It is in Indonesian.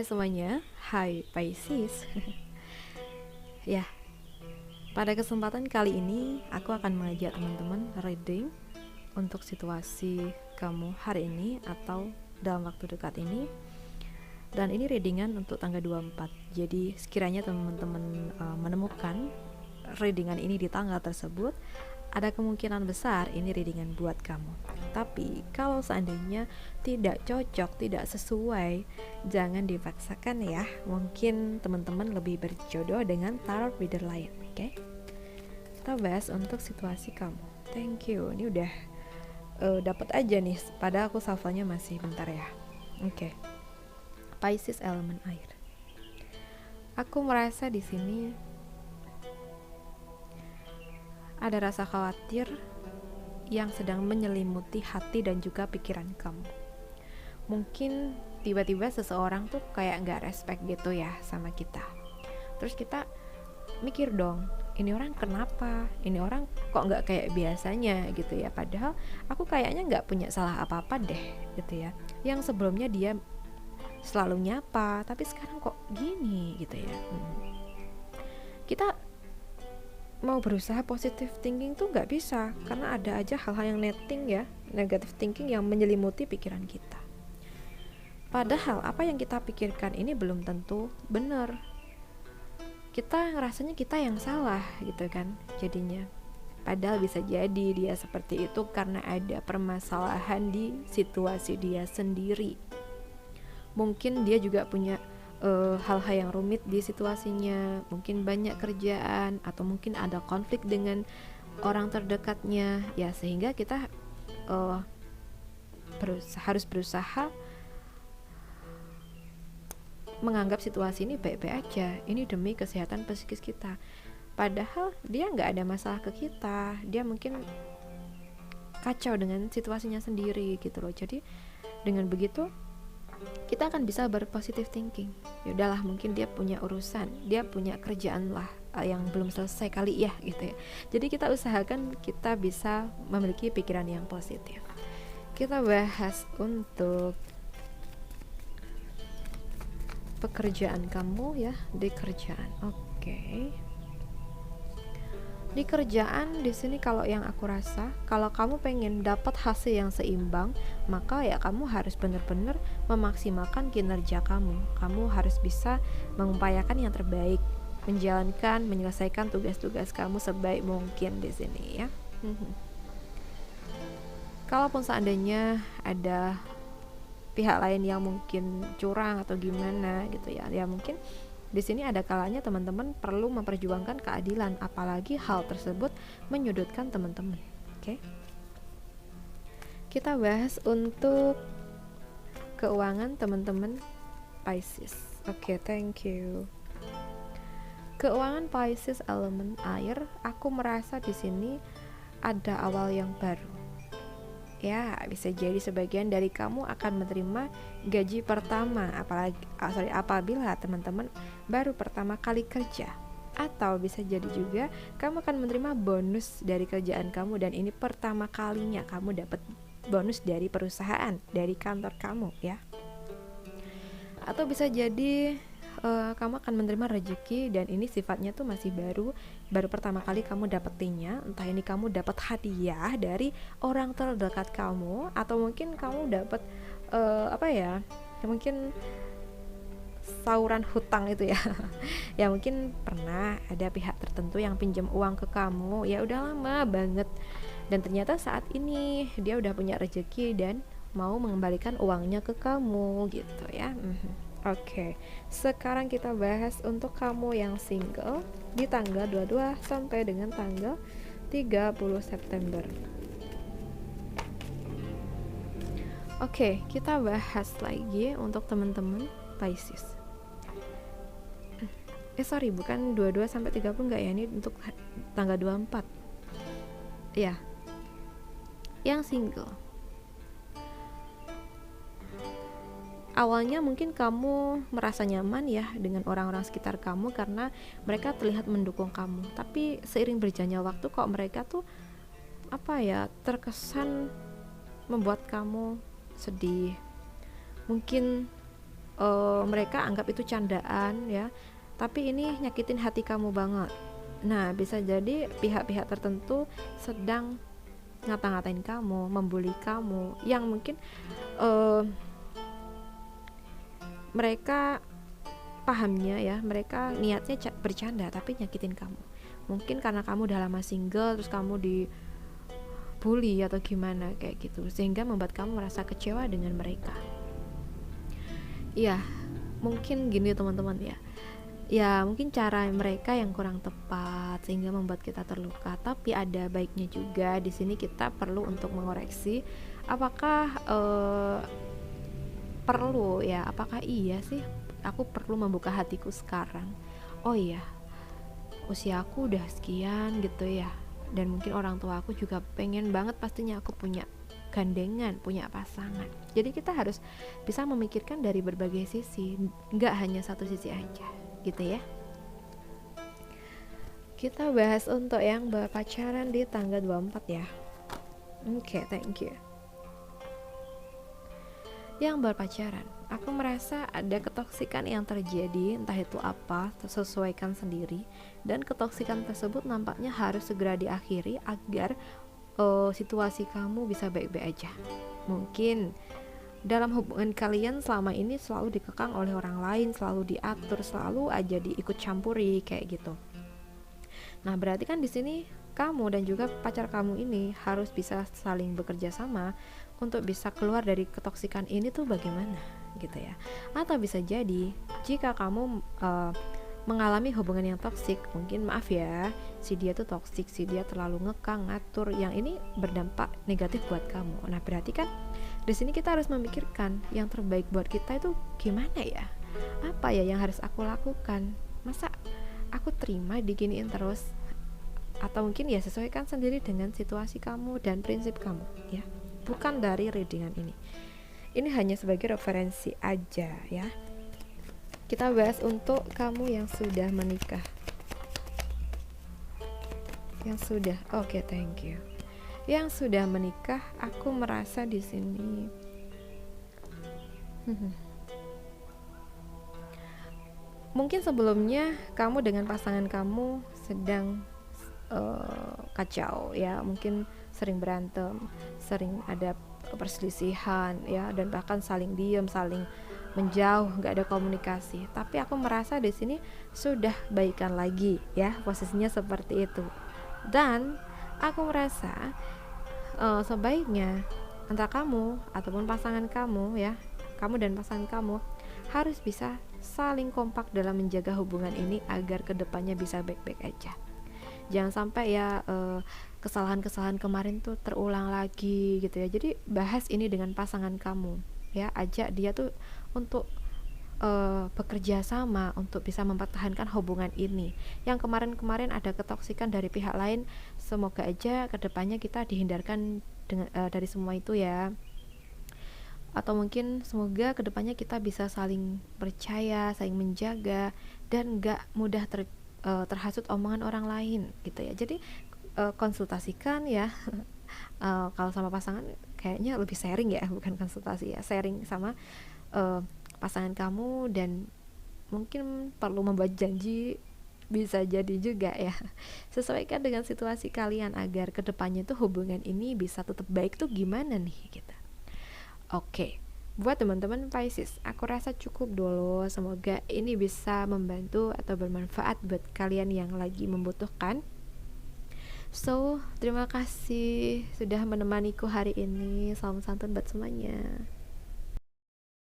Semuanya, hai Pisces. Ya, pada kesempatan kali ini aku akan mengajak teman-teman reading untuk situasi kamu hari ini atau dalam waktu dekat ini. Dan ini readingan untuk tanggal 24. Jadi sekiranya teman-teman menemukan readingan ini di tanggal tersebut, ada kemungkinan besar ini readingan buat kamu. Tapi kalau seandainya tidak cocok, tidak sesuai, jangan dipaksakan ya. Mungkin teman-teman lebih berjodoh dengan tarot reader lain, oke? Kita bahas untuk situasi kamu. Thank you. Ini udah dapat aja nih. Padahal aku shuffle-nya masih bentar ya. Oke. Pisces elemen air. Aku merasa di sini ada rasa khawatir yang sedang menyelimuti hati dan juga pikiran kamu. Mungkin tiba-tiba seseorang tuh kayak gak respect gitu ya sama kita. Terus kita mikir dong, ini orang kenapa? Ini orang kok gak kayak biasanya gitu ya. Padahal aku kayaknya gak punya salah apa-apa deh gitu ya. Yang sebelumnya dia selalu nyapa, tapi sekarang kok gini gitu ya. Kita mau berusaha positive thinking tuh gak bisa, karena ada aja hal-hal yang negative thinking yang menyelimuti pikiran kita. Padahal apa yang kita pikirkan ini belum tentu benar. Kita ngerasanya kita yang salah gitu kan jadinya. Padahal bisa jadi dia seperti itu karena ada permasalahan di situasi dia sendiri. Mungkin dia juga punya hal-hal yang rumit di situasinya, mungkin banyak kerjaan, atau mungkin ada konflik dengan orang terdekatnya ya, sehingga kita harus berusaha menganggap situasi ini baik-baik aja, ini demi kesehatan psikis kita. Padahal dia nggak ada masalah ke kita, dia mungkin kacau dengan situasinya sendiri gitu loh. Jadi dengan begitu kita akan bisa berpositive thinking. Ya udahlah, mungkin dia punya urusan, dia punya kerjaan lah yang belum selesai kali ya gitu ya. Jadi kita usahakan kita bisa memiliki pikiran yang positif. Kita bahas untuk pekerjaan kamu ya, di kerjaan. Oke. Di kerjaan di sini kalau yang aku rasa, kalau kamu pengen dapat hasil yang seimbang, maka ya kamu harus benar-benar memaksimalkan kinerja kamu. Kamu harus bisa mengupayakan yang terbaik, menyelesaikan tugas-tugas kamu sebaik mungkin di sini ya. Kalaupun seandainya ada pihak lain yang mungkin curang atau gimana gitu ya, ya mungkin di sini ada kalanya teman-teman perlu memperjuangkan keadilan, apalagi hal tersebut menyudutkan teman-teman. Oke. Kita bahas untuk keuangan teman-teman Pisces. Oke, thank you. Keuangan Pisces elemen air, aku merasa di sini ada awal yang baru. Ya, bisa jadi sebagian dari kamu akan menerima gaji pertama, apabila teman-teman baru pertama kali kerja. Atau bisa jadi juga kamu akan menerima bonus dari kerjaan kamu, dan ini pertama kalinya kamu dapat bonus dari perusahaan, dari kantor kamu ya. Atau bisa jadi kamu akan menerima rezeki, dan ini sifatnya tuh masih baru pertama kali kamu dapetinnya. Entah ini kamu dapat hadiah dari orang terdekat kamu, atau mungkin kamu dapat mungkin sauran hutang itu ya. Ya mungkin pernah ada pihak tertentu yang pinjam uang ke kamu, ya udah lama banget, dan ternyata saat ini dia udah punya rezeki dan mau mengembalikan uangnya ke kamu gitu ya. Oke, sekarang kita bahas untuk kamu yang single di tanggal 22 sampai dengan tanggal 30 September. Oke, kita bahas lagi untuk teman-teman Pisces. Bukan 22 sampai 30 enggak ya, ini untuk tanggal 24. Ya. Yang single. Awalnya mungkin kamu merasa nyaman ya dengan orang-orang sekitar kamu karena mereka terlihat mendukung kamu. Tapi seiring berjalannya waktu kok mereka tuh terkesan membuat kamu sedih. Mungkin mereka anggap itu candaan ya, tapi ini nyakitin hati kamu banget. Nah, bisa jadi pihak-pihak tertentu sedang ngata-ngatain kamu, membuli kamu, yang mungkin uh, mereka pahamnya ya, mereka niatnya bercanda tapi nyakitin kamu. Mungkin karena kamu udah lama single, terus kamu dibully atau gimana kayak gitu, sehingga membuat kamu merasa kecewa dengan mereka. Iya, mungkin gini teman-teman ya. Ya, mungkin cara mereka yang kurang tepat sehingga membuat kita terluka. Tapi ada baiknya juga. Di sini kita perlu untuk mengoreksi apakah perlu ya, apakah iya sih aku perlu membuka hatiku sekarang. Oh iya, usia aku udah sekian gitu ya, dan mungkin orang tua aku juga pengen banget pastinya aku punya gandengan, punya pasangan. Jadi kita harus bisa memikirkan dari berbagai sisi, nggak hanya satu sisi aja gitu ya. Kita bahas untuk yang berpacaran di tanggal 24 ya. Oke, thank you. Yang berpacaran, aku merasa ada ketoksikan yang terjadi, entah itu apa, sesuaikan sendiri. Dan ketoksikan tersebut nampaknya harus segera diakhiri agar situasi kamu bisa baik-baik aja. Mungkin dalam hubungan kalian selama ini selalu dikekang oleh orang lain, selalu diatur, selalu aja diikut campuri kayak gitu. Nah, berarti kan di sini kamu dan juga pacar kamu ini harus bisa saling bekerja sama untuk bisa keluar dari ketoksikan ini tuh bagaimana gitu ya. Atau bisa jadi jika kamu mengalami hubungan yang toksik, mungkin maaf ya, si dia tuh toksik, si dia terlalu ngekang, ngatur, yang ini berdampak negatif buat kamu. Nah, berarti kan di sini kita harus memikirkan yang terbaik buat kita itu gimana ya? Apa ya yang harus aku lakukan? Masa aku terima diginiin terus? Atau mungkin ya sesuaikan sendiri dengan situasi kamu dan prinsip kamu ya. Bukan dari readingan ini. Ini hanya sebagai referensi aja ya. Kita bahas untuk kamu yang sudah menikah. Yang sudah, oke, thank you. Yang sudah menikah, aku merasa di sini mungkin sebelumnya kamu dengan pasangan kamu sedang kacau ya, mungkin sering berantem, sering ada perselisihan ya, dan bahkan saling diam, saling menjauh, nggak ada komunikasi. Tapi aku merasa di sini sudah baikan lagi ya, posisinya seperti itu. Dan aku merasa sebaiknya antara kamu ataupun pasangan kamu ya, kamu dan pasangan kamu harus bisa saling kompak dalam menjaga hubungan ini agar kedepannya bisa baik-baik aja. Jangan sampai ya kesalahan-kesalahan kemarin tuh terulang lagi gitu ya. Jadi bahas ini dengan pasangan kamu ya, ajak dia tuh untuk bekerja sama untuk bisa mempertahankan hubungan ini. Yang kemarin-kemarin ada ketoksikan dari pihak lain, semoga aja kedepannya kita dihindarkan dari semua itu ya. Atau mungkin semoga kedepannya kita bisa saling percaya, saling menjaga, dan gak mudah terhasut omongan orang lain gitu ya. Jadi konsultasikan ya. Kalau sama pasangan kayaknya lebih sharing ya, bukan konsultasi ya, sharing sama pasangan kamu, dan mungkin perlu membuat janji, bisa jadi juga ya. Sesuaikan dengan situasi kalian agar kedepannya tuh hubungan ini bisa tetap baik tuh gimana nih gitu. Oke, buat teman-teman Pisces, aku rasa cukup dulu. Semoga ini bisa membantu atau bermanfaat buat kalian yang lagi membutuhkan. So, terima kasih sudah menemaniku hari ini. Salam santun buat semuanya.